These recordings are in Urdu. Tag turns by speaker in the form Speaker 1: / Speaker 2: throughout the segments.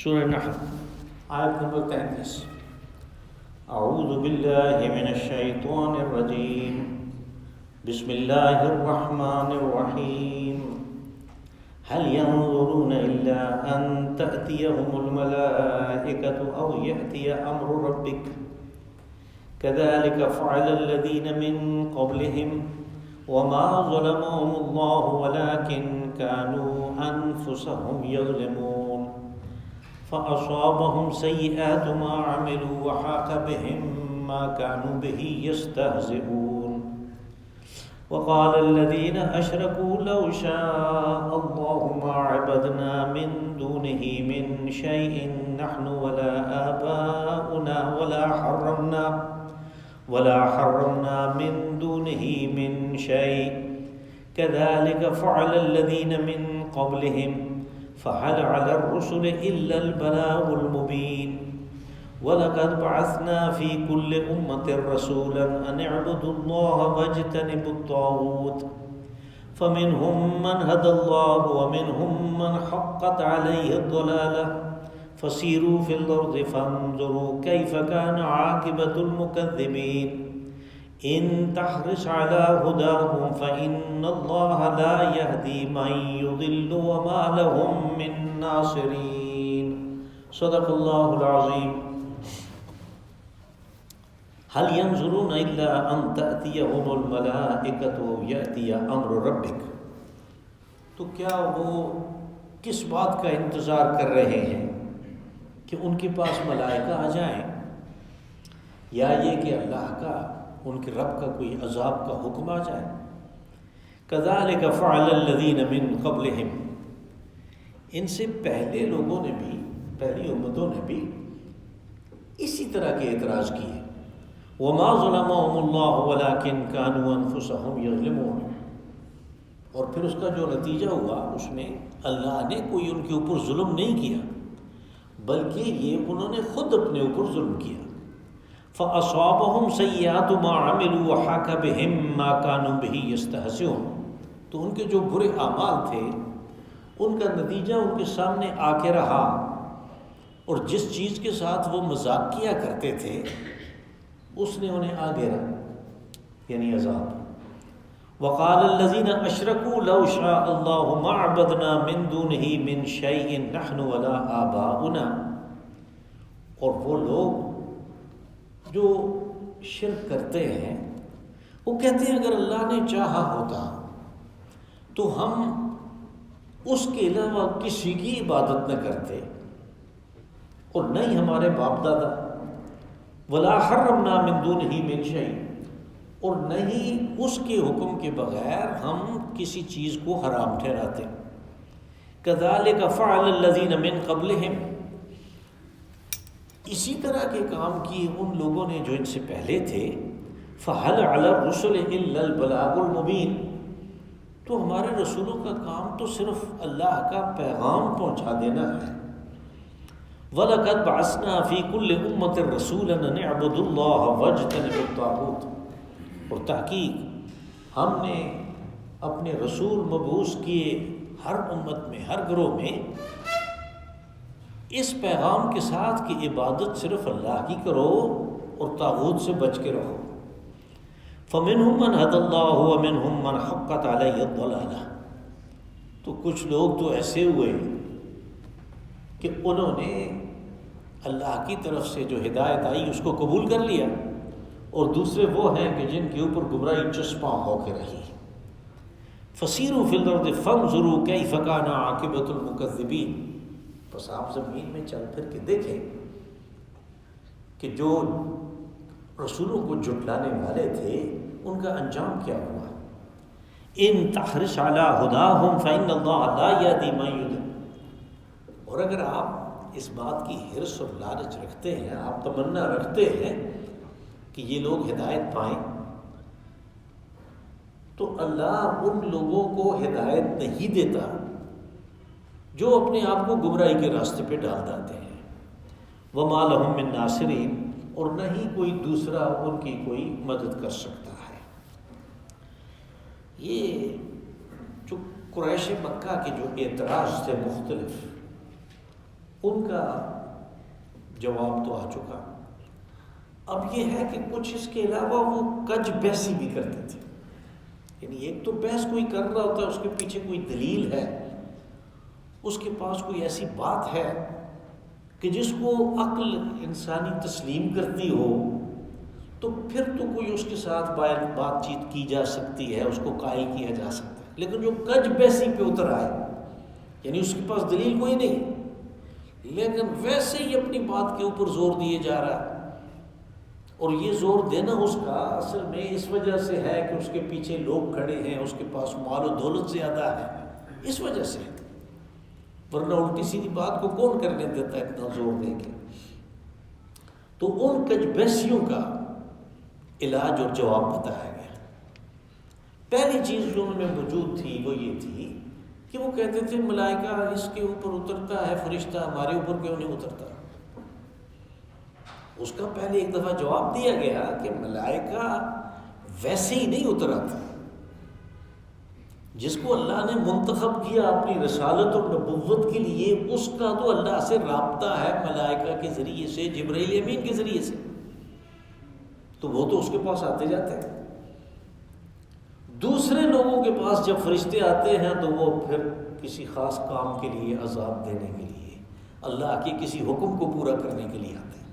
Speaker 1: سورہ نحل آیت نمبر 33. اعوذ باللہ من الشیطان الرجیم بسم اللہ الرحمن الرحیم هل ينظرون إلا أن تأتيهم الملائكة أو يأتي أمر ربك كذلك فعل الذين من قبلهم وما ظلمهم الله ولكن كانوا أنفسهم يظلمون فأصابهم سيئات ما عملوا وحاق بهم ما كانوا به يستهزئون وقال الذين أشركوا لو شاء الله ما عبدنا من دونه من شيء نحن ولا آباؤنا ولا حرمنا من دونه من شيء كذلك فعل الذين من قبلهم فهل على الرسل إلا البلاغ المبين وَلَقَدْ بَعَثْنَا فِي كُلِّ أُمَّةٍ رَسُولًا أَنِ اعْبُدُوا اللَّهَ وَاجْتَنِبُوا الطَّاغُوتَ فَمِنْهُمْ مَنْ هَدَى اللَّهُ وَمِنْهُمْ مَنْ حَقَّتْ عَلَيْهِ الضَّلَالَةُ فَسِيرُوا فِي الْأَرْضِ فَانظُرُوا كَيْفَ كَانَ عَاقِبَةُ الْمُكَذِّبِينَ إِن تَحْرِصْ عَلَى هُدَاهُمْ فَإِنَّ اللَّهَ لَا يَهْدِي مَن يُضِلُّ وَمَا لَهُم مِّن نَّاصِرِينَ. صدق اللہ العظیم. هل ينظرون إلا أن تأتيهم الملائكة أو يأتي أمر ربك. تو کیا وہ کس بات کا انتظار کر رہے ہیں کہ ان کے پاس ملائکہ آ جائیں، یا یہ کہ اللہ کا، ان کے رب کا کوئی عذاب کا حکم آ جائے. كذلك فعل الذين من قبلهم. ان سے پہلے لوگوں نے بھی، پہلی امتوں نے بھی اسی طرح کے اعتراض کیے. وَمَا ظَلَمَهُمُ اللَّهُ وَلَكِنْ كَانُوا أَنفُسَهُمْ يَظْلِمُونَ. اور پھر اس کا جو نتیجہ ہوا، اس میں اللہ نے کوئی ان کے اوپر ظلم نہیں کیا، بلکہ یہ انہوں نے خود اپنے اوپر ظلم کیا. فَأَصَابَهُمْ سَيِّئَاتُ مَا عَمِلُوا وَحَاقَ بِهِم مَّا كَانُوا بِهِ يَسْتَهْزِئُونَ. تو ان کے جو برے اعمال تھے، ان کا نتیجہ ان کے سامنے آ کے رہا، اور جس چیز کے ساتھ وہ مذاق کیا کرتے تھے اس نے انہیں آ گھیرا، یعنی عذاب. وقال الذين اشركوا لو شاء الله ما عبدنا من دونه من شيء نحن ولا آباؤنا. اور وہ لوگ جو شرک کرتے ہیں وہ کہتے ہیں اگر اللہ نے چاہا ہوتا تو ہم اس کے علاوہ کسی کی عبادت نہ کرتے، اور نہ ہی ہمارے باپ دادا. ولا حرمنا من دونه من شيء. اور نہیں اس کے حکم کے بغیر ہم کسی چیز کو حرام ٹھہراتے. كذلك فعل الذين من قبلهم. اسی طرح کے کام کیے ان لوگوں نے جو ان سے پہلے تھے. فهل على الرسل الا البلاغ المبين. تو ہمارے رسولوں کا کام تو صرف اللہ کا پیغام پہنچا دینا ہے. وَلَقَدْ بَعَثْنَا فِي كُلِّ أُمَّةٍ رَسُولًا أَنِ اعْبُدُوا اللَّهَ وَاجْتَنِبُوا الطَّاغُوتَ. اور تحقیق ہم نے اپنے رسول مبعوث کیے ہر امت میں، ہر گروہ میں، اس پیغام کے ساتھ کہ عبادت صرف اللہ کی کرو اور طاغوت سے بچ کے رہو. فَمِنْهُمْ مَنْ هَدَى اللَّهُ وَمِنْهُمْ مَنْ حَقَّتْ عَلَيْهِ الضَّلَالَةُ. تو کچھ لوگ تو ایسے ہوئے کہ انہوں نے اللہ کی طرف سے جو ہدایت آئی اس کو قبول کر لیا، اور دوسرے وہ ہیں کہ جن کے اوپر گمراہی چسپاں ہو کے رہی. فَسِيرُوا فِي الْأَرْضِ فَانظُرُوا كَيْفَ كَانَ عَاقِبَةُ الْمُكَذِّبِينَ. بس آپ زمین میں چل پھر کے دیکھیں کہ جو رسولوں کو جھٹلانے والے تھے ان کا انجام کیا ہوا. إِن تَحْرِصْ عَلَى هُدَاهُمْ فَإِنَّ اللَّهَ لَا يَهْدِي مَن يُضِلُّ. اور اگر آپ اس بات کی حرص اور لالچ رکھتے ہیں، آپ تمنا رکھتے ہیں کہ یہ لوگ ہدایت پائیں، تو اللہ ان لوگوں کو ہدایت نہیں دیتا جو اپنے آپ کو گمراہی کے راستے پہ ڈال جاتے ہیں. وَمَا لَهُم مِّن نَّاصِرِينَ. اور نہ ہی کوئی دوسرا ان کی کوئی مدد کر سکتا ہے. یہ جو قریش مکہ کے جو اعتراض تھے مختلف، ان کا جواب تو آ چکا. اب یہ ہے کہ کچھ اس کے علاوہ وہ کج بحثی بھی کرتے تھے. یعنی ایک تو بحث کوئی کر رہا ہوتا ہے، اس کے پیچھے کوئی دلیل ہے، اس کے پاس کوئی ایسی بات ہے کہ جس کو عقل انسانی تسلیم کرتی ہو، تو پھر تو کوئی اس کے ساتھ بات چیت کی جا سکتی ہے، اس کو قائل کیا جا سکتا ہے. لیکن جو کج بحثی پہ اتر آئے، یعنی اس کے پاس دلیل کوئی نہیں، لیکن ویسے ہی اپنی بات کے اوپر زور دیے جا رہا ہے. اور یہ زور دینا اس کا اصل میں اس وجہ سے ہے کہ اس کے پیچھے لوگ کھڑے ہیں، اس کے پاس مال و دولت زیادہ ہے، اس وجہ سے. ورنہ الٹی سیدھی بات کو کون کرنے دیتا ہے اتنا زور دے کے. تو ان کج بحثیوں کا علاج اور جواب بتایا گیا. پہلی چیز جو ان میں موجود تھی وہ یہ تھی کہ وہ کہتے تھے ملائکہ اس کے اوپر اترتا ہے، فرشتہ ہمارے اوپر کیوں نہیں اترتا. اس کا پہلے ایک دفعہ جواب دیا گیا کہ ملائکہ ویسے ہی نہیں اترا تھا. جس کو اللہ نے منتخب کیا اپنی رسالت اور نبوت کے لیے، اس کا تو اللہ سے رابطہ ہے ملائکہ کے ذریعے سے، جبرائیل امین کے ذریعے سے. تو وہ تو اس کے پاس آتے جاتے ہیں. دوسرے لوگوں کے پاس جب فرشتے آتے ہیں تو وہ پھر کسی خاص کام کے لیے، عذاب دینے کے لیے، اللہ کے کسی حکم کو پورا کرنے کے لیے آتے ہیں.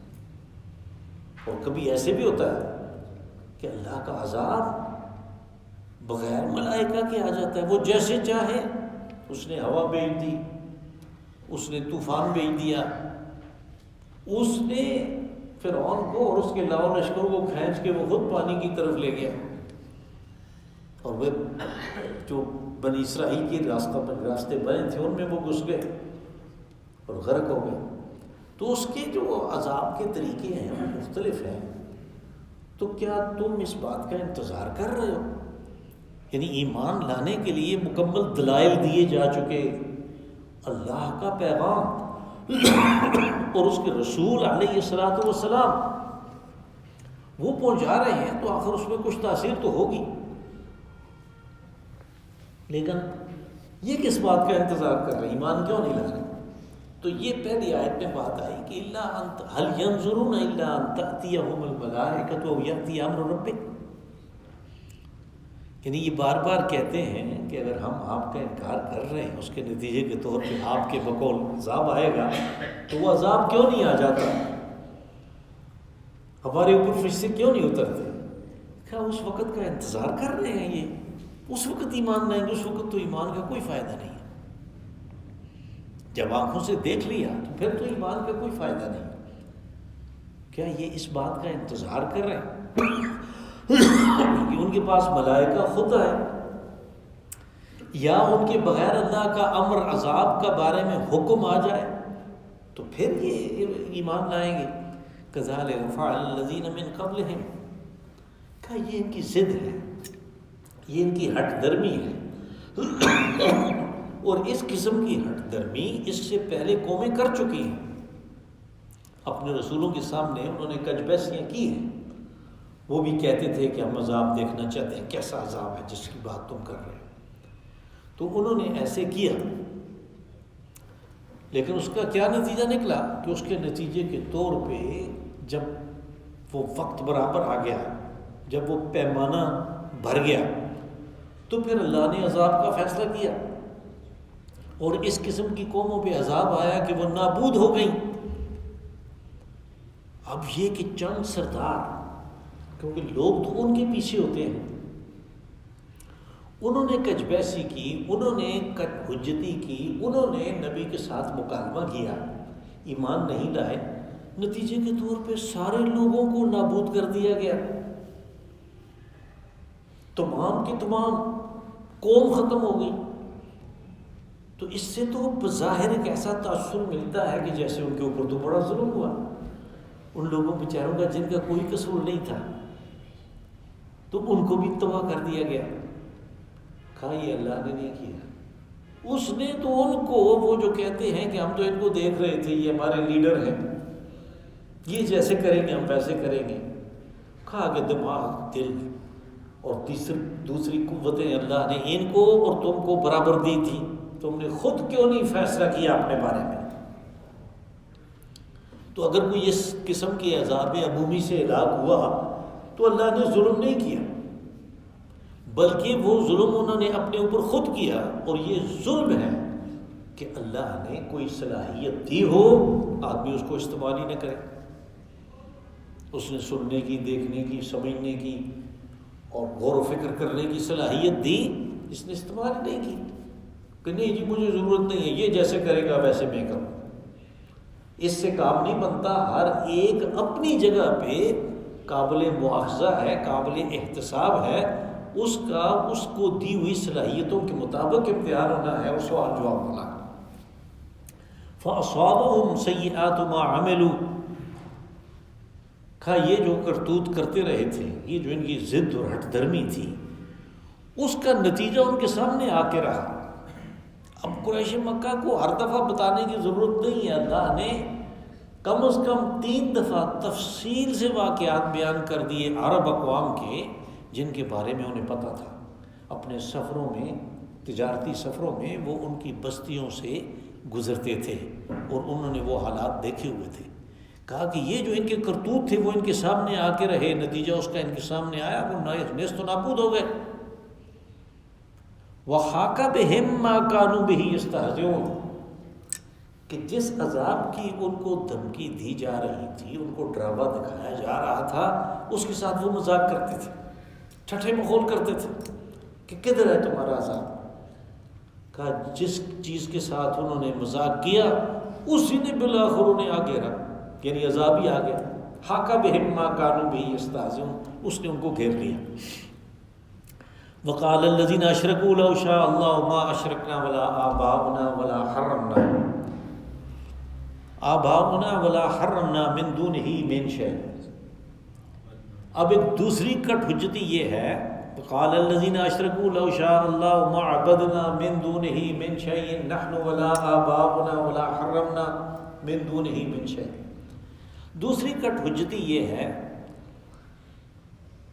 Speaker 1: اور کبھی ایسے بھی ہوتا ہے کہ اللہ کا عذاب بغیر ملائکہ کے آ جاتا ہے. وہ جیسے چاہے، اس نے ہوا بھیج دی، اس نے طوفان بھیج دیا، اس نے فرعون کو اور اس کے لاؤ لشکر کو کھینچ کے وہ خود پانی کی طرف لے گیا، اور وہ جو بنی اسرائیل کے راستے بنے تھے ان میں وہ گھس گئے اور غرق ہو گئے. تو اس کے جو عذاب کے طریقے ہیں وہ مختلف ہیں. تو کیا تم اس بات کا انتظار کر رہے ہو؟ یعنی ایمان لانے کے لیے مکمل دلائل دیے جا چکے، اللہ کا پیغام اور اس کے رسول علیہ الصلوۃ والسلام وہ پہنچا رہے ہیں، تو آخر اس میں کچھ تاثیر تو ہوگی. لیکن یہ کس بات کا انتظار کر رہے ہیں؟ ایمان کیوں نہیں لا رہے؟ تو یہ پہلی آیت میں بات آئی کہ هل ينظرون الا ان تأتيهم الملائکۃ او یأتی امر ربک. یعنی یہ بار بار کہتے ہیں کہ اگر ہم آپ کا انکار کر رہے ہیں، اس کے نتیجے کے طور پہ آپ کے بقول عذاب آئے گا، تو وہ عذاب کیوں نہیں آ جاتا؟ ہمارے اوپر فرشتے کیوں نہیں اترتے؟ کیا اس وقت کا انتظار کر رہے ہیں؟ یہ اس وقت ایمان لائیں گے، اس وقت تو ایمان کا کوئی فائدہ نہیں ہے. جب آنکھوں سے دیکھ لیا تو پھر تو ایمان کا کوئی فائدہ نہیں. کیا یہ اس بات کا انتظار کر رہے ہیں کہ ان کے پاس ملائکہ خود آئے، یا ان کے بغیر اللہ کا امر عذاب کا بارے میں حکم آ جائے تو پھر یہ ایمان لائیں گے؟ كَذَلِكَ فَعَلَ الَّذِينَ مِن قَبْلِهِمْ. کہ یہ ان کی ضد ہے، یہ ان کی ہٹ درمی ہے. اور اس قسم کی ہٹ درمی اس سے پہلے قومیں کر چکی ہیں. اپنے رسولوں کے سامنے انہوں نے کج بحثیاں کی ہیں. وہ بھی کہتے تھے کہ ہم عذاب دیکھنا چاہتے ہیں. کیسا عذاب ہے جس کی بات تم کر رہے ہو؟ تو انہوں نے ایسے کیا، لیکن اس کا کیا نتیجہ نکلا کہ اس کے نتیجے کے طور پہ جب وہ وقت برابر آ گیا، جب وہ پیمانہ بھر گیا، تو پھر اللہ نے عذاب کا فیصلہ کیا، اور اس قسم کی قوموں پہ عذاب آیا کہ وہ نابود ہو گئیں. اب یہ کہ چند سردار، کیونکہ لوگ تو ان کے پیچھے ہوتے ہیں، انہوں نے کج بحثی کی، انہوں نے حجتی کی، انہوں نے نبی کے ساتھ مکالمہ کیا، ایمان نہیں لائے. نتیجے کے طور پہ سارے لوگوں کو نابود کر دیا گیا. تمام کی تمام قوم ختم ہو گئی. تو اس سے تو بظاہر ایک ایسا تاثر ملتا ہے کہ جیسے ان کے اوپر تو بڑا ظلم ہوا، ان لوگوں بیچاروں کا جن کا کوئی قصور نہیں تھا، تو ان کو بھی تباہ کر دیا گیا. کہا یہ اللہ نے نہیں کیا، اس نے تو ان کو، وہ جو کہتے ہیں کہ ہم تو ان کو دیکھ رہے تھے، یہ ہمارے لیڈر ہیں، یہ جیسے کریں گے ہم ویسے کریں گے. کہا کہ دماغ، دل اور دوسری قوتیں اللہ نے ان کو اور تم کو برابر دی تھی، تم نے خود کیوں نہیں فیصلہ کیا اپنے بارے میں؟ تو اگر کوئی اس قسم کے عذاب عمومی سے ہلاک ہوا تو اللہ نے ظلم نہیں کیا، بلکہ وہ ظلم انہوں نے اپنے اوپر خود کیا، اور یہ ظلم ہے کہ اللہ نے کوئی صلاحیت دی ہو، آدمی اس کو استعمال ہی نہ کرے۔ اس نے سننے کی، دیکھنے کی، سمجھنے کی اور غور و فکر کرنے کی صلاحیت دی، اس نے استعمال ہی نہیں کی کہ نہیں جی مجھے ضرورت نہیں ہے، یہ جیسے کرے گا ویسے میں کروں۔ اس سے کام نہیں بنتا، ہر ایک اپنی جگہ پہ قابل مواخذہ ہے، قابل احتساب ہے، اس کا اس کو دی ہوئی صلاحیتوں کے مطابق امتحان ہونا ہے اور سوال جواب ہونا ہے۔ فَأَصَابَهُمْ سَيِّئَاتُ مَا عَمِلُوا، کہا یہ جو کرتوت کرتے رہے تھے، یہ جو ان کی ضد اور ہٹ درمی تھی، اس کا نتیجہ ان کے سامنے آ کے رہا۔ اب قریش مکہ کو ہر دفعہ بتانے کی ضرورت نہیں ہے، اللہ نے کم از کم 3 دفعہ تفصیل سے واقعات بیان کر دیے عرب اقوام کے، جن کے بارے میں انہیں پتہ تھا۔ اپنے سفروں میں، تجارتی سفروں میں وہ ان کی بستیوں سے گزرتے تھے اور انہوں نے وہ حالات دیکھے ہوئے تھے۔ کہا کہ یہ جو ان کے کرتوت تھے وہ ان کے سامنے آ کے رہے، نتیجہ اس کا ان کے سامنے آیا، وہ نیست و نابود ہو گئے۔ وَحَاقَ بِهِم مَّا كَانُوا بِهِ يَسْتَهْزِئُونَ، کہ جس عذاب کی ان کو دھمکی دی جا رہی تھی، ان کو ڈراوا دکھایا جا رہا تھا، اس کے ساتھ وہ مذاق کرتے تھے، ٹھٹھے مخول کرتے تھے کہ کدھر ہے تمہارا عذاب۔ کہا جس چیز کے ساتھ انہوں نے مذاق کیا اسی نے بالآخر انہیں آ گھیرا، یعنی عذاب ہی آ گیا۔ حَاقَ بِهِم مَّا كَانُوا بِهِ يَسْتَهْزِئُونَ، اس نے ان کو گھیر لیا۔ وَقَالَ الَّذِينَ أَشْرَكُوا لَوْ شَاءَ اللَّهُ مَا أَشْرَكْنَا وَلَا آبَاؤُنَا وَلَا حَرَّمْنَا مِن دُونِهِ مِن شَيْءٍ۔ اب ایک دوسری کٹ حجتی یہ ہے، قال الذين اشركوا لو شاء الله ما عبدنا من دونه من شيء نحن ولا آباؤنا ولا حرمنا من دونه من شيء۔ دوسری کٹ حجتی یہ ہے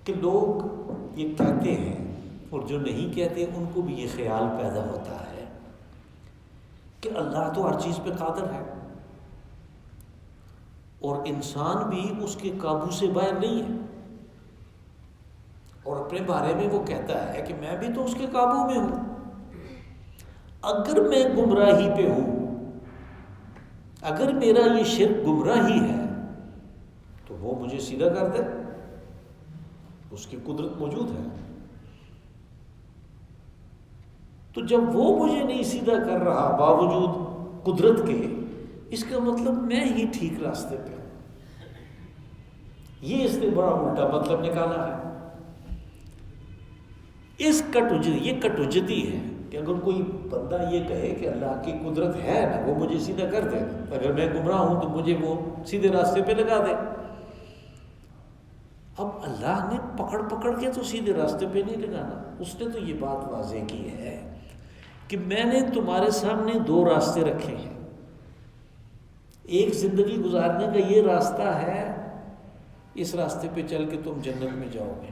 Speaker 1: کہ لوگ یہ کہتے ہیں اور جو نہیں کہتے ان کو بھی یہ خیال پیدا ہوتا ہے کہ اللہ تو ہر چیز پہ قادر ہے اور انسان بھی اس کے قابو سے باہر نہیں ہے، اور اپنے بارے میں وہ کہتا ہے کہ میں بھی تو اس کے قابو میں ہوں۔ اگر میں گمراہی پہ ہوں، اگر میرا یہ شرک گمراہی ہے تو وہ مجھے سیدھا کر دے، اس کی قدرت موجود ہے۔ تو جب وہ مجھے نہیں سیدھا کر رہا باوجود قدرت کے، اس کا مطلب میں ہی ٹھیک راستے پہ ہوں۔ یہ اس نے بڑا الٹا مطلب نکالا ہے۔ اس یہ کٹوجتی ہے کہ اگر کوئی بندہ یہ کہے کہ اللہ کی قدرت ہے نا، وہ مجھے سیدھا کر دے، اگر میں گمراہ ہوں تو مجھے وہ سیدھے راستے پہ لگا دے۔ اب اللہ نے پکڑ کے تو سیدھے راستے پہ نہیں لگانا، اس نے تو یہ بات واضح کی ہے کہ میں نے تمہارے سامنے 2 راستے رکھے ہیں، ایک زندگی گزارنے کا یہ راستہ ہے، اس راستے پہ چل کے تم جنت میں جاؤ گے،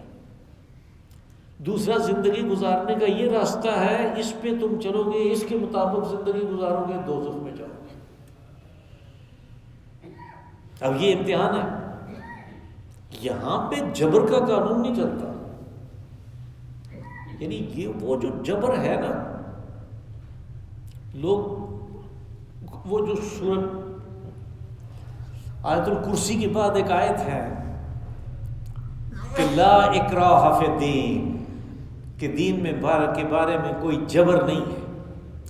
Speaker 1: دوسرا زندگی گزارنے کا یہ راستہ ہے، اس پہ تم چلو گے، اس کے مطابق زندگی گزارو گے، دوزخ میں جاؤ گے۔ اب یہ امتحان ہے، یہاں پہ جبر کا قانون نہیں چلتا، یعنی یہ وہ جو جبر ہے نا، لوگ وہ جو سورۃ آیت الکرسی کے بعد ایک آیت ہے کہ لا اکراہ فی الدین، کہ دین میں کے بارے میں کوئی جبر نہیں ہے،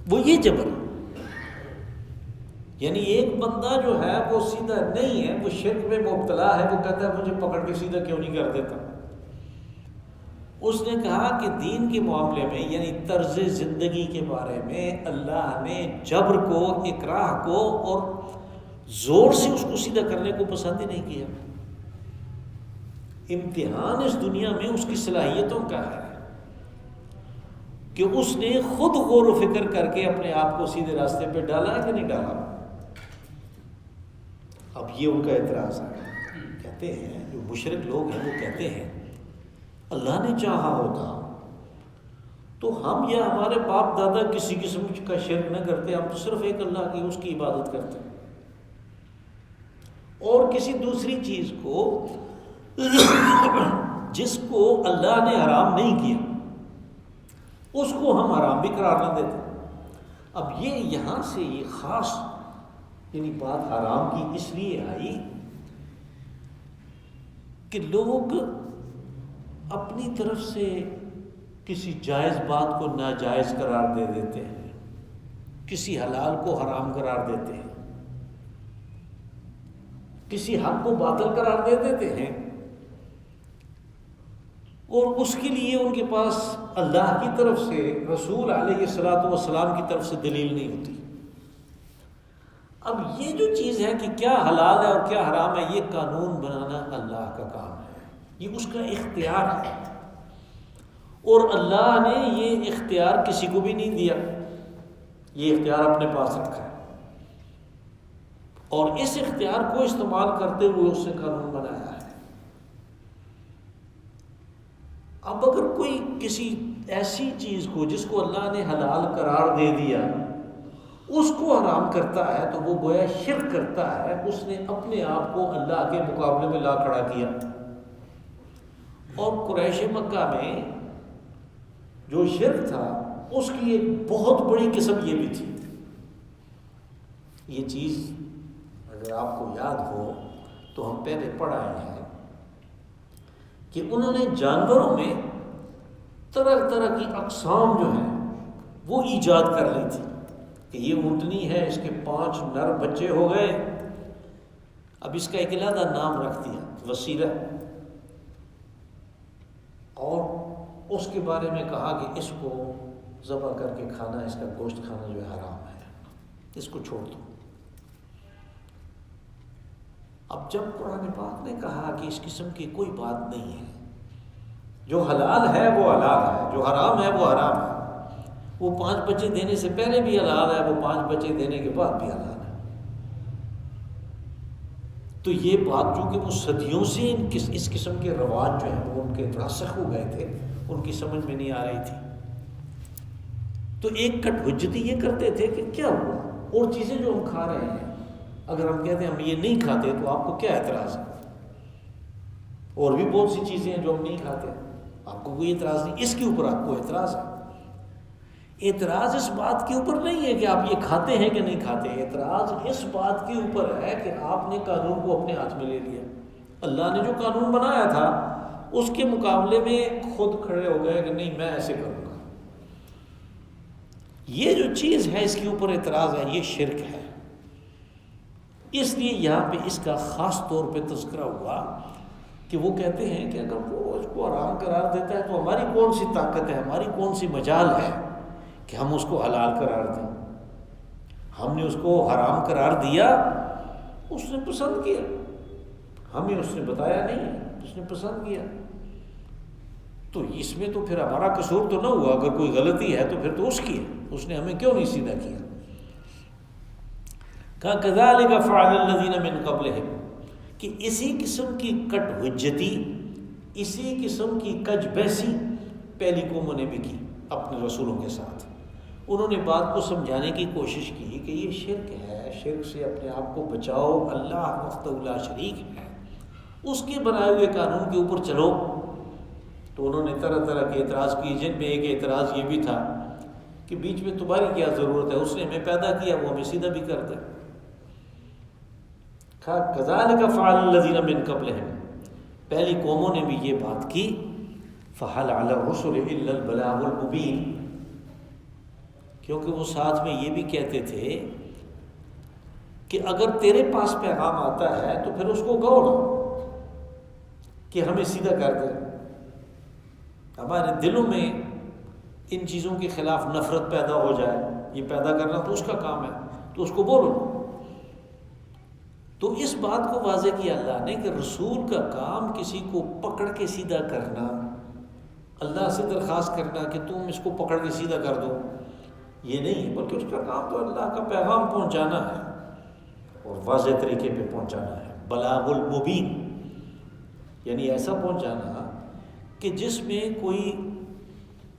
Speaker 1: وہ یہ جبر ہے، یعنی ایک بندہ جو ہے وہ سیدھا نہیں ہے، وہ شرک میں مبتلا ہے، وہ کہتا ہے مجھے پکڑ کے سیدھا کیوں نہیں کر دیتا۔ اس نے کہا کہ دین کے معاملے میں، یعنی طرز زندگی کے بارے میں، اللہ نے جبر کو، اکراہ کو اور زور سے اس کو سیدھا کرنے کو پسند ہی نہیں کیا۔ امتحان اس دنیا میں اس کی صلاحیتوں کا ہے کہ اس نے خود غور و فکر کر کے اپنے آپ کو سیدھے راستے پہ ڈالا کہ نہیں ڈالا۔ اب یہ ان کا اعتراض ہے، کہتے ہیں جو مشرک لوگ ہیں وہ کہتے ہیں اللہ نے چاہا ہوتا تو ہم یا ہمارے باپ دادا کسی قسم کا شرک نہ کرتے، ہم تو صرف ایک اللہ کی، اس کی عبادت کرتے۔ اور کسی دوسری چیز کو جس کو اللہ نے حرام نہیں کیا اس کو ہم حرام بھی قرار نہ دیتے۔ اب یہ یہاں سے یہ خاص یعنی بات حرام کی اس لیے آئی کہ لوگ اپنی طرف سے کسی جائز بات کو ناجائز قرار دے دیتے ہیں، کسی حلال کو حرام قرار دیتے ہیں، کسی حق کو باطل قرار دے دیتے ہیں، اور اس کے لیے ان کے پاس اللہ کی طرف سے، رسول علیہ الصلوۃ والسلام کی طرف سے دلیل نہیں ہوتی۔ اب یہ جو چیز ہے کہ کیا حلال ہے اور کیا حرام ہے، یہ قانون بنانا اللہ کا کام ہے، یہ اس کا اختیار ہے، اور اللہ نے یہ اختیار کسی کو بھی نہیں دیا، یہ اختیار اپنے پاس رکھا ہے، اور اس اختیار کو استعمال کرتے ہوئے اس نے قانون بنایا ہے۔ اب اگر کوئی کسی ایسی چیز کو جس کو اللہ نے حلال قرار دے دیا اس کو حرام کرتا ہے تو وہ گویا شرک کرتا ہے، اس نے اپنے آپ کو اللہ کے مقابلے میں لا کھڑا کیا۔ اور قریش مکہ میں جو شرک تھا اس کی ایک بہت بڑی قسم یہ بھی تھی، یہ چیز اگر آپ کو یاد ہو تو ہم پہلے پڑھ آئے ہیں کہ انہوں نے جانوروں میں طرح طرح کی اقسام جو ہیں وہ ایجاد کر لی تھی کہ یہ اونٹنی ہے، اس کے 5 نر بچے ہو گئے، اب اس کا ایک علیحدہ نام رکھ دیا وسیلہ، اور اس کے بارے میں کہا کہ اس کو ذبح کر کے کھانا، اس کا گوشت کھانا جو ہے حرام ہے، اس کو چھوڑ دو۔ اب جب قرآن پاک نے کہا کہ اس قسم کی کوئی بات نہیں ہے، جو حلال ہے وہ حلال ہے، جو حرام ہے وہ حرام ہے، وہ 5 بچے دینے سے پہلے بھی حلال ہے، وہ 5 بچے دینے کے بعد بھی حلال ہے۔ تو یہ بات چونکہ وہ صدیوں سے اس قسم کے رواج جو ہیں وہ ان کے راسخ ہو گئے تھے، ان کی سمجھ میں نہیں آ رہی تھی، تو ایک کٹ حجتی یہ کرتے تھے کہ کیا ہوا، اور چیزیں جو ہم کھا رہے ہیں اگر ہم کہتے ہیں ہم یہ نہیں کھاتے تو آپ کو کیا اعتراض ہے؟ اور بھی بہت سی چیزیں ہیں جو ہم نہیں کھاتے، آپ کو کوئی اعتراض نہیں، اس کے اوپر آپ کو اعتراض ہے۔ اعتراض اس بات کے اوپر نہیں ہے کہ آپ یہ کھاتے ہیں کہ نہیں کھاتے، اعتراض اس بات کے اوپر ہے کہ آپ نے قانون کو اپنے ہاتھ میں لے لیا، اللہ نے جو قانون بنایا تھا اس کے مقابلے میں خود کھڑے ہو گئے کہ نہیں میں ایسے کروں گا۔ یہ جو چیز ہے اس کے اوپر اعتراض ہے، یہ شرک ہے۔ اس لیے یہاں پہ اس کا خاص طور پہ تذکرہ ہوا کہ وہ کہتے ہیں کہ اگر وہ اس کو حرام قرار دیتا ہے تو ہماری کون سی طاقت ہے، ہماری کون سی مجال ہے کہ ہم اس کو حلال قرار دیں؟ ہم نے اس کو حرام قرار دیا، اس نے پسند کیا، ہمیں اس نے بتایا نہیں، اس نے پسند کیا، تو اس میں تو پھر ہمارا قصور تو نہ ہوا، اگر کوئی غلطی ہے تو پھر تو اس کی ہے، اس نے ہمیں کیوں نہیں سیدھا کیا؟ کہا کذالک فعل الذین من قبلہم، کہ اسی قسم کی کٹ حجتی، اسی قسم کی کج بحثی پہلی قوموں نے بھی کی اپنے رسولوں کے ساتھ۔ انہوں نے بات کو سمجھانے کی کوشش کی کہ یہ شرک ہے، شرک سے اپنے آپ کو بچاؤ، اللہ وحدہ لا شریک ہے، اس کے بنائے ہوئے قانون کے اوپر چلو۔ تو انہوں نے طرح طرح کے اعتراض کیے، جن میں ایک اعتراض یہ بھی تھا کہ بیچ میں تمہاری کیا ضرورت ہے، اس نے ہمیں پیدا کیا، وہ ہمیں سیدھا بھی کر دے۔ کذالک فعل الذین من قبلہم، پہلی قوموں نے بھی یہ بات کی۔ فہل علی الرسل الا البلاغ المبین، کیونکہ وہ ساتھ میں یہ بھی کہتے تھے کہ اگر تیرے پاس پیغام آتا ہے تو پھر اس کو کہو نا کہ ہمیں سیدھا کر دے۔ ہمارے دلوں میں ان چیزوں کے خلاف نفرت پیدا ہو جائے، یہ پیدا کرنا تو اس کا کام ہے، تو اس کو بولو۔ تو اس بات کو واضح کیا اللہ نے کہ رسول کا کام کسی کو پکڑ کے سیدھا کرنا، اللہ سے درخواست کرنا کہ تم اس کو پکڑ کے سیدھا کر دو، یہ نہیں ہے، بلکہ اس کا کام تو اللہ کا پیغام پہنچانا ہے اور واضح طریقے پہ پہنچانا ہے۔ بلاغ المبین یعنی ایسا پہنچانا کہ جس میں کوئی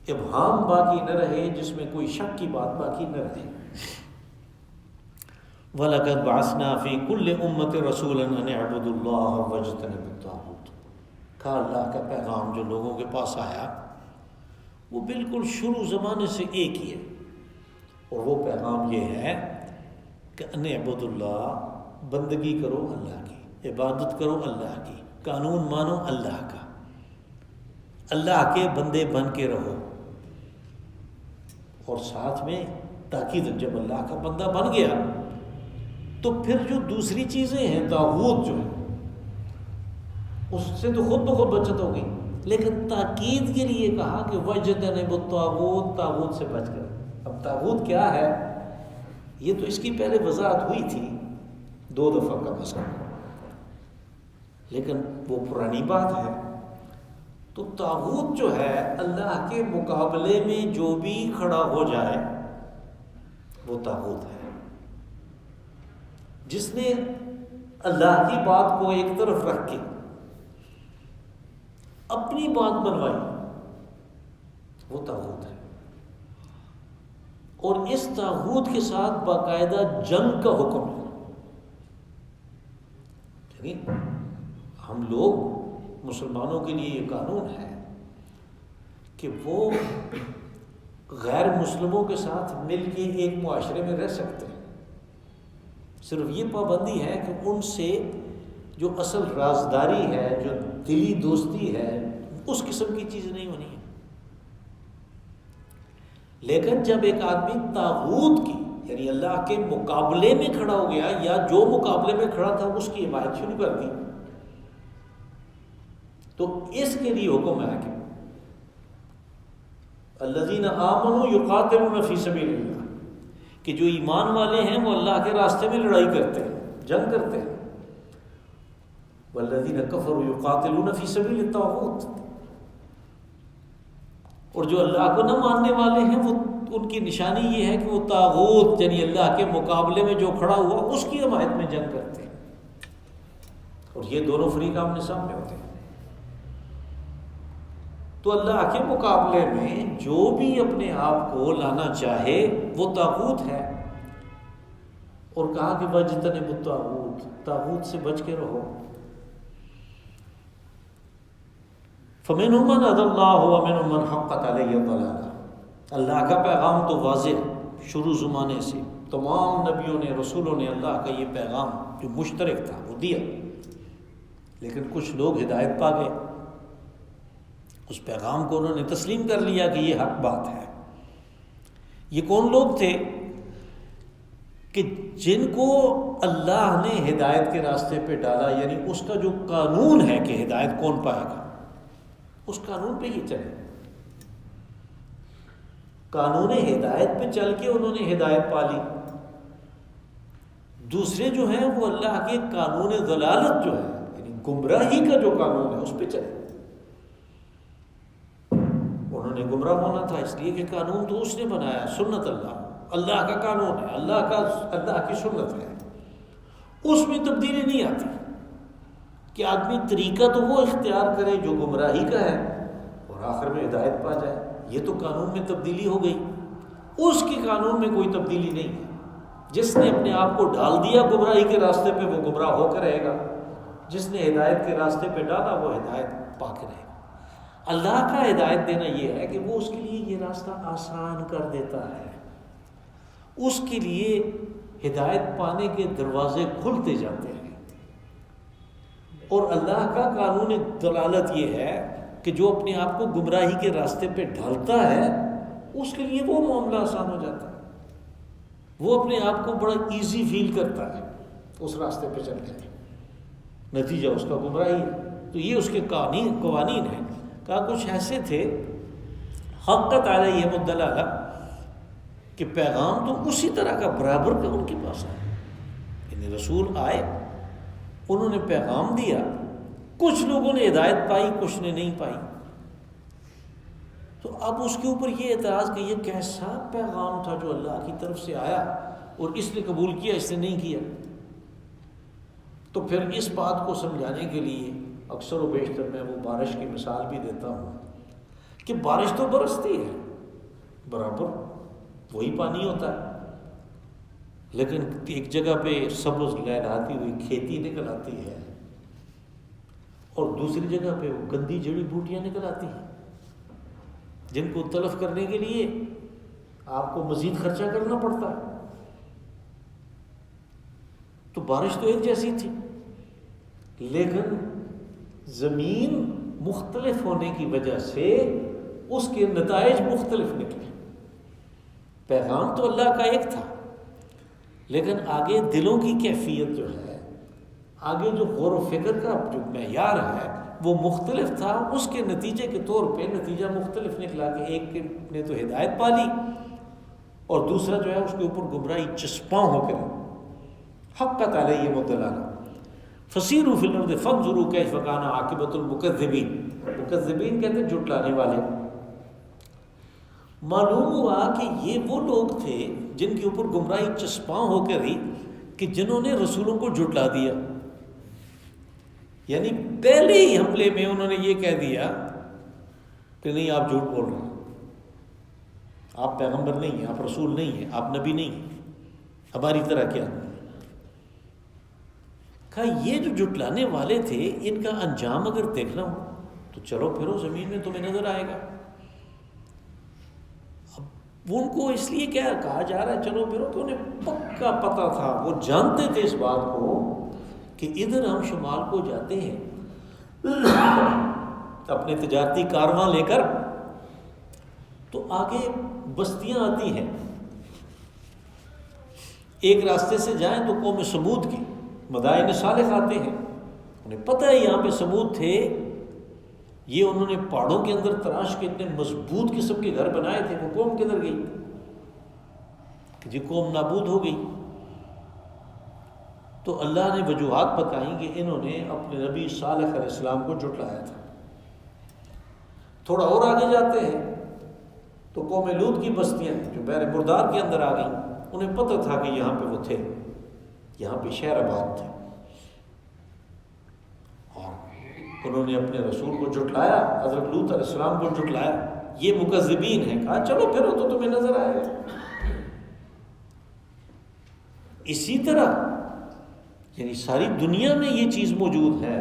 Speaker 1: ابہام باقی نہ رہے، جس میں کوئی شک کی بات باقی نہ رہے۔ وَلَقَدْ بَعَثْنَا فِي كُلِّ أُمَّةٍ رَسُولًا أَنِ اعْبُدُوا اللَّهَ وَاجْتَنِبُوا الطَّاغُوتَ۔ کہا اللہ کا پیغام جو لوگوں کے پاس آیا وہ بالکل شروع زمانے سے ایک ہی ہے، اور وہ پیغام یہ ہے کہ ان اعبدوا اللہ، بندگی کرو اللہ کی، عبادت کرو اللہ کی، قانون مانو اللہ کا، اللہ کے بندے بن کے رہو۔ اور ساتھ میں تاکید، جب اللہ کا بندہ بن گیا تو پھر جو دوسری چیزیں ہیں، طاغوت جو ہے، اس سے تو خود بخود بچت ہوگی، لیکن تاکید کے لیے کہا کہ وَاجْتَنِبُوا الطَّاغُوتَ، طاغوت سے بچ کر۔ اب طاغوت کیا ہے یہ تو اس کی پہلے وضاحت ہوئی تھی 2 دفعہ کم از کم، لیکن وہ پرانی بات ہے۔ تو طاغوت جو ہے اللہ کے مقابلے میں جو بھی کھڑا ہو جائے وہ طاغوت ہے۔ جس نے اللہ کی بات کو ایک طرف رکھ کے اپنی بات بنوائی وہ طاغوت ہے، اور اس طاغوت کے ساتھ باقاعدہ جنگ کا حکم ہے۔ یعنی ہم لوگ مسلمانوں کے لیے یہ قانون ہے کہ وہ غیر مسلموں کے ساتھ مل کے ایک معاشرے میں رہ سکتے ہیں، صرف یہ پابندی ہے کہ ان سے جو اصل رازداری ہے، جو دلی دوستی ہے، اس قسم کی چیز نہیں ہونی ہے۔ لیکن جب ایک آدمی طاغوت کی یعنی اللہ کے مقابلے میں کھڑا ہو گیا، یا جو مقابلے میں کھڑا تھا اس کی حمایت شروع کر دی، تو اس کے لیے حکم ہے کہ الذین آمنوا یقاتلون فی سبیل اللہ، کہ جو ایمان والے ہیں وہ اللہ کے راستے میں لڑائی کرتے ہیں، جنگ کرتے ہیں۔ والذین کفروا یقاتلون فی سبیل الطاغوت، اور جو اللہ کو نہ ماننے والے ہیں وہ ان کی نشانی یہ ہے کہ وہ طاغوت یعنی اللہ کے مقابلے میں جو کھڑا ہوا اس کی حمایت میں جنگ کرتے ہیں، اور یہ دونوں فریق آمنے سامنے ہوتے ہیں۔ تو اللہ کے مقابلے میں جو بھی اپنے آپ کو لانا چاہے وہ طاغوت ہے، اور کہا کہ وَاجْتَنِبُوا الطَّاغُوتَ، طاغوت سے بچ کے رہو۔ فَمِنْهُمْ مَنْ هَدَى اللَّهُ وَمِنْهُمْ مَنْ حَقَّتْ عَلَيْهِ الضَّلَالَةُ۔ اللہ کا پیغام تو واضح شروع زمانے سے تمام نبیوں نے، رسولوں نے اللہ کا یہ پیغام جو مشترک تھا وہ دیا، لیکن کچھ لوگ ہدایت پا گئے، اس پیغام کو انہوں نے تسلیم کر لیا کہ یہ حق بات ہے۔ یہ کون لوگ تھے کہ جن کو اللہ نے ہدایت کے راستے پہ ڈالا، یعنی اس کا جو قانون ہے کہ ہدایت کون پائے گا، اس قانون پہ ہی چلے، قانون ہدایت پہ چل کے انہوں نے ہدایت پا لی۔ دوسرے جو ہیں وہ اللہ کے قانون ضلالت جو ہے یعنی گمراہی کا جو قانون ہے اس پہ چلے۔ انہوں نے گمراہ ہونا تھا اس لیے کہ قانون تو اس نے بنایا، سنت اللہ کا قانون ہے، اللہ کی سنت ہے، اس میں تبدیلی نہیں آتی کہ آدمی طریقہ تو وہ اختیار کرے جو گمراہی کا ہے اور آخر میں ہدایت پا جائے۔ یہ تو قانون میں تبدیلی ہو گئی، اس کے قانون میں کوئی تبدیلی نہیں ہے۔ جس نے اپنے آپ کو ڈال دیا گمراہی کے راستے پہ وہ گمراہ ہو کر رہے گا، جس نے ہدایت کے راستے پہ ڈالا وہ ہدایت پا کے رہے گا۔ اللہ کا ہدایت دینا یہ ہے کہ وہ اس کے لیے یہ راستہ آسان کر دیتا ہے، اس کے لیے ہدایت پانے کے دروازے کھلتے جاتے ہیں۔ اور اللہ کا قانون دلالت یہ ہے کہ جو اپنے آپ کو گمراہی کے راستے پہ ڈھالتا ہے اس کے لیے وہ معاملہ آسان ہو جاتا ہے، وہ اپنے آپ کو بڑا ایزی فیل کرتا ہے اس راستے پہ چل کے، نتیجہ اس کا گمراہی ہے۔ تو یہ اس کے قوانین ہیں۔ کہا کچھ ایسے تھے حقت علیہم الضلالہ کہ پیغام تو اسی طرح کا برابر کا ان کے پاس آیا، یعنی رسول آئے، انہوں نے پیغام دیا، کچھ لوگوں نے ہدایت پائی، کچھ نے نہیں پائی۔ تو اب اس کے اوپر یہ اعتراض کہ یہ کیسا پیغام تھا جو اللہ کی طرف سے آیا اور اس نے قبول کیا، اس نے نہیں کیا۔ تو پھر اس بات کو سمجھانے کے لیے اکثر و بیشتر میں وہ بارش کی مثال بھی دیتا ہوں کہ بارش تو برستی ہے، برابر وہی پانی ہوتا ہے، لیکن ایک جگہ پہ سبز لہراتی ہوئی کھیتی نکل آتی ہے اور دوسری جگہ پہ وہ گندی جڑی بوٹیاں نکل آتی ہیں جن کو تلف کرنے کے لیے آپ کو مزید خرچہ کرنا پڑتا ہے۔ تو بارش تو ایک جیسی تھی، لیکن زمین مختلف ہونے کی وجہ سے اس کے نتائج مختلف نکلے۔ پیغام تو اللہ کا ایک تھا، لیکن آگے دلوں کی کیفیت جو ہے، آگے جو غور و فکر کا جو معیار ہے وہ مختلف تھا۔ اس کے نتیجے کے طور پہ نتیجہ مختلف نکلا کہ ایک نے تو ہدایت پا لی اور دوسرا جو ہے اس کے اوپر گمراہی چسپاں ہو کر حقت علیہ الضلالہ۔ فسیروا فی الارض فانظروا کیف کان عاقبۃ المکذبین، مکذبین کہتے ہیں جھٹلانے والے۔ معلوم ہوا کہ یہ وہ لوگ تھے جن کے اوپر گمراہی چسپاں ہو کر ہی کہ جنہوں نے رسولوں کو جھٹلا دیا، یعنی پہلے ہی حملے میں انہوں نے یہ کہہ دیا کہ نہیں آپ جھوٹ بول رہے ہیں، آپ پیغمبر نہیں ہیں، آپ رسول نہیں ہیں، آپ نبی نہیں ہیں، ہماری طرح کیا۔ کہا یہ جو جھٹلانے والے تھے ان کا انجام اگر دیکھنا ہو تو چلو پھرو زمین میں تمہیں نظر آئے گا۔ اب ان کو اس لیے کیا کہا جا رہا ہے چلو پھرو کہ انہیں پکا پتہ تھا، وہ جانتے تھے اس بات کو کہ ادھر ہم شمال کو جاتے ہیں اپنے تجارتی کارواں لے کر، تو آگے بستیاں آتی ہیں، ایک راستے سے جائیں تو قوم سمود کی مدائن صالح آتے ہیں، انہیں پتہ ہے یہاں پہ سمود تھے، یہ انہوں نے پہاڑوں کے اندر تراش کے اتنے مضبوط قسم کے گھر بنائے تھے، وہ قوم کدھر گئی کہ جی قوم نابود ہو گئی۔ تو اللہ نے وجوہات بتائیں کہ انہوں نے اپنے نبی صالح علیہ السلام کو جھٹلایا تھا۔ تھوڑا اور آگے جاتے ہیں تو قوم لوط کی بستیاں جو بحر مردار کے اندر آ گئیں، انہیں پتہ تھا کہ یہاں پہ وہ تھے، یہاں پہ شہر آباد تھے، اور انہوں نے اپنے رسول کو جھٹلایا، حضرت لوط علیہ السلام کو جھٹلایا۔ یہ مکذبین ہیں، کہا چلو پھرو تو تمہیں نظر آئے گا۔ اسی طرح یعنی ساری دنیا میں یہ چیز موجود ہے،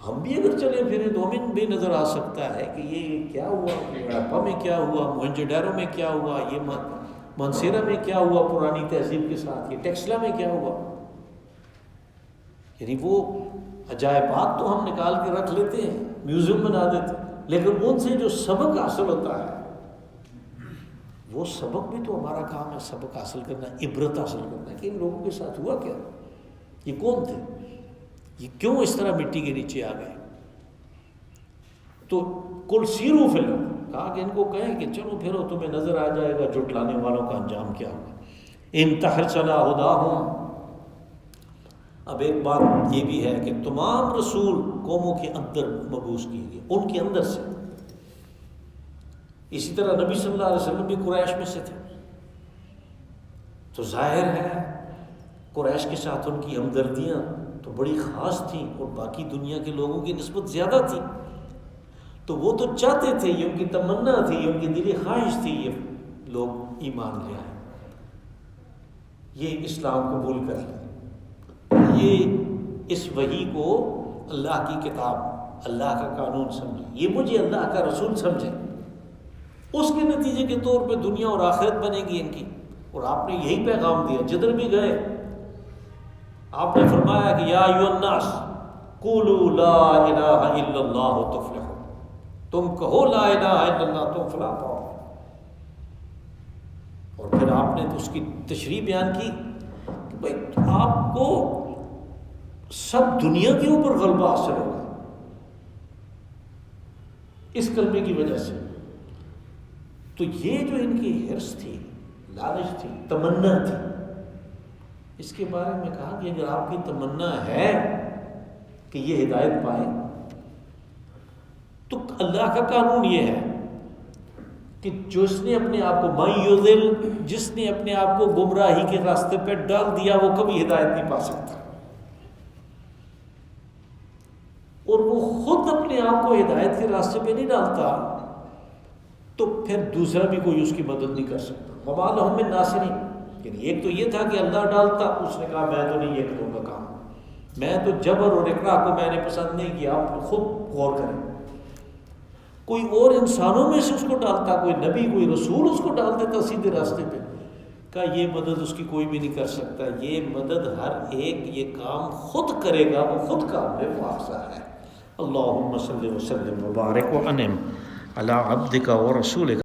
Speaker 1: ہم بھی اگر چلیں پھریں تو ہمیں بھی نظر آ سکتا ہے کہ یہ کیا ہوا، ہڑپا میں کیا ہوا، موہنجو-ڈارو میں کیا ہوا، یہ مانسیرا میں کیا ہوا پرانی تہذیب کے ساتھ، یہ ٹیکسلا میں کیا ہوا۔ یعنی وہ عجائبات تو ہم نکال کے رکھ لیتے ہیں، میوزیم بنا دیتے ہیں، لیکن ان سے جو سبق حاصل ہوتا ہے وہ سبق بھی تو ہمارا کام ہے، سبق حاصل کرنا، عبرت حاصل کرنا کہ ان لوگوں کے ساتھ ہوا کیا، یہ کون تھے، یہ کیوں اس طرح مٹی کے نیچے آ گئے۔ تو کل سیرو فلم کہا کہ ان کو کہیں کہ چلو پھرو تمہیں نظر آ جائے گا جھٹلانے والوں کا انجام کیا ہوگا۔ ان تحرصنا ہداہم، اب ایک بات یہ بھی ہے کہ تمام رسول قوموں کے اندر مبعوث کیے گئے، ان کے اندر سے۔ اسی طرح نبی صلی اللہ علیہ وسلم بھی قریش میں سے تھے، تو ظاہر ہے قریش کے ساتھ ان کی ہمدردیاں تو بڑی خاص تھیں اور باقی دنیا کے لوگوں کی نسبت زیادہ تھی، تو وہ تو چاہتے تھے، یہ ان کی تمنا تھی، یہ ان کی دلی خواہش تھی یہ لوگ ایمان لے آئیں، یہ اسلام قبول کر لیں، یہ اس وحی کو اللہ کی کتاب، اللہ کا قانون سمجھیں، یہ مجھے اللہ کا رسول سمجھیں، اس کے نتیجے کے طور پہ دنیا اور آخرت بنے گی ان کی۔ اور آپ نے یہی پیغام دیا، جدھر بھی گئے آپ نے فرمایا کہ یا ایھا الناس قولوا لا الہ الا اللہ تفلحوا، تم کہو لا الہ الا اللہ تم فلاح پاؤ۔ اور پھر آپ نے اس کی تشریح بیان کی کہ بھائی آپ کو سب دنیا کے اوپر غلبہ حاصل ہوگا اس کلمے کی وجہ سے۔ تو یہ جو ان کی حرص تھی، لالچ تھی، تمنا تھی، اس کے بارے میں کہا کہ اگر آپ کی تمنا ہے کہ یہ ہدایت پائے تو اللہ کا قانون یہ ہے کہ جس نے اپنے آپ کو من یضل، جس نے اپنے آپ کو گمراہی کے راستے پہ ڈال دیا وہ کبھی ہدایت نہیں پا سکتا، اور وہ خود اپنے آپ کو ہدایت کے راستے پہ نہیں ڈالتا تو پھر دوسرا بھی کوئی اس کی مدد نہیں کر سکتا۔ وما لہم من ناصرین، یعنی ایک تو یہ تھا کہ اللہ ڈالتا، اس نے کہا میں تو نہیں یہ کروں گا کام، میں تو جبر اور اکراہ کو میں نے پسند نہیں کیا، آپ خود غور کریں۔ کوئی اور انسانوں میں سے اس کو ڈالتا، کوئی نبی کوئی رسول اس کو ڈال دیتا سیدھے راستے پہ، کہا یہ مدد اس کی کوئی بھی نہیں کر سکتا، یہ مدد ہر ایک یہ کام خود کرے گا، وہ خود قابل مواخذہ ہے۔ اللہم صلی وسلم وبارک وانعم علی عبدک ورسولک